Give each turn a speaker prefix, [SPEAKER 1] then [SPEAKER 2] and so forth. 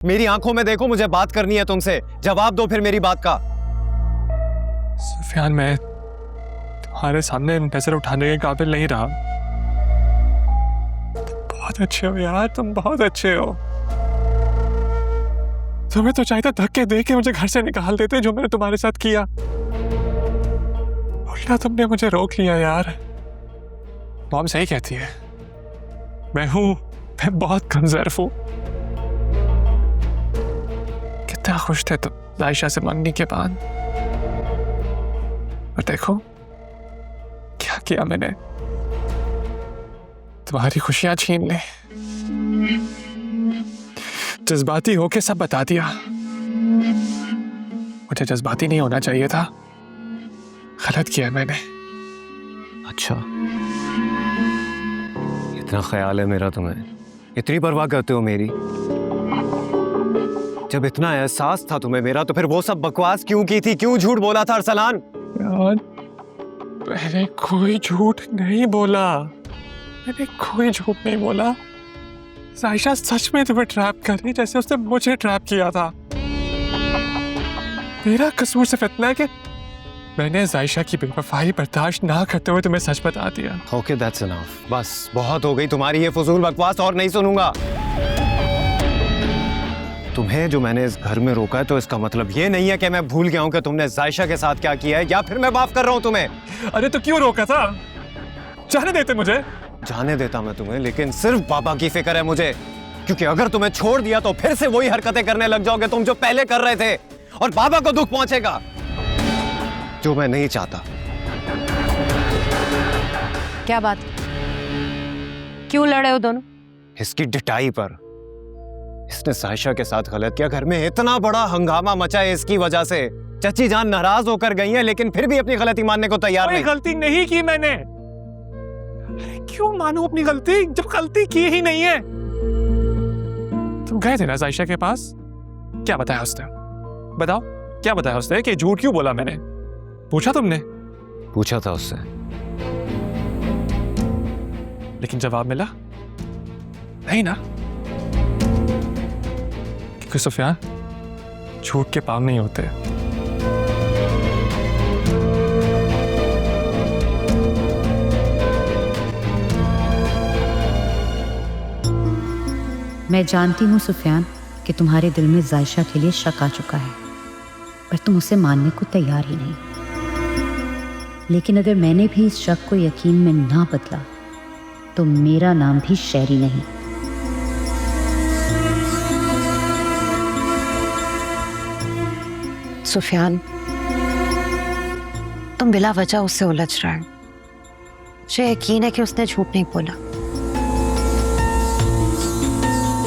[SPEAKER 1] मेरी आंखों में देखो, मुझे बात करनी है तुमसे, जवाब दो फिर मेरी बात का।
[SPEAKER 2] सुफियान, मैं तुम्हारे सामने नजर उठाने के काबिल नहीं रहा। तुम बहुत अच्छे हो यार, तुम बहुत अच्छे हो। तुम्हें तो चाहिए था धक्के दे के मुझे घर से निकाल देते, जो मैंने तुम्हारे साथ किया। उल्टा तुमने मुझे रोक लिया यार। मॉम सही कहती है, मैं बहुत कंजर्व हूं। कितना खुश थे तुम आयशा से मंगनी के बाद, और देखो क्या किया मैंने, तुम्हारी खुशियां छीन ले, जज्बाती होके सब बता दिया। मुझे जज्बाती नहीं होना चाहिए था, गलत किया मैंने।
[SPEAKER 1] अच्छा, इतना ख्याल है मेरा तुम्हें, इतनी परवाह करते हो मेरी? जब इतना एहसास था तुम्हें मेरा, तो फिर वो सब बकवास क्यों की थी, क्यों झूठ बोला था अरसलान?
[SPEAKER 2] यार मैंने कोई झूठ नहीं बोला, मैंने कोई झूठ नहीं बोला। आयशा सच में तुम्हें ट्रैप कर रही, जैसे उसने मुझे ट्रैप किया था। मेरा कसूर सिर्फ इतना है कि मैंने आयशा की बेवफाई बर्दाश्त ना करते हुए तुम्हें सच बता दिया।
[SPEAKER 1] ओके, दैट्स इनफ, बस बहुत हो गई तुम्हारी ये फजूल बकवास, और नहीं सुनूंगा। तुम्हें जो मैंने इस घर में रोका है, तो इसका मतलब ये नहीं है कि मैं भूल गया हूं कि तुमने जायशा के साथ क्या किया है, या फिर मैं माफ कर रहा हूं तुम्हें।
[SPEAKER 2] अरे तो क्यों रोका था? जाने देते मुझे।
[SPEAKER 1] जाने देता मैं तुम्हें, लेकिन सिर्फ बाबा की फिक्र है मुझे, क्योंकि अगर तुम्हें छोड़ दिया तो फिर से वही हरकतें करने लग जाओगे तुम जो पहले कर रहे थे, और बाबा को दुख पहुंचेगा, जो मैं नहीं चाहता।
[SPEAKER 3] क्या बात, क्यों लड़े हो दोनों?
[SPEAKER 1] इसकी डिटाई पर। इसने सायशा के साथ गलत किया, घर में इतना बड़ा हंगामा मचा है इसकी वजह से। चची जान नाराज होकर गई है, लेकिन फिर भी अपनी गलती मानने को तैयार नहीं।
[SPEAKER 2] गलती नहीं की मैंने। क्यों मानूं अपनी गलती, जब गलती की ही नहीं है? तुम गए थे ना आयशा के पास, क्या बताया उसने? बताओ क्या बताया उसने, कि झूठ क्यों बोला मैंने? पूछा तुमने?
[SPEAKER 1] पूछा था उससे,
[SPEAKER 2] लेकिन जवाब मिला नहीं ना, क्योंकि सुफियान झूठ के पाम नहीं होते।
[SPEAKER 3] मैं जानती हूँ सुफियान कि तुम्हारे दिल में जायशा के लिए शक आ चुका है, पर तुम उसे मानने को तैयार ही नहीं। लेकिन अगर मैंने भी इस शक को यकीन में ना बदला, तो मेरा नाम भी शैरी नहीं।
[SPEAKER 4] सुफियान, तुम बिला वजह उससे उलझ रहा है। मुझे यकीन है कि उसने झूठ नहीं बोला।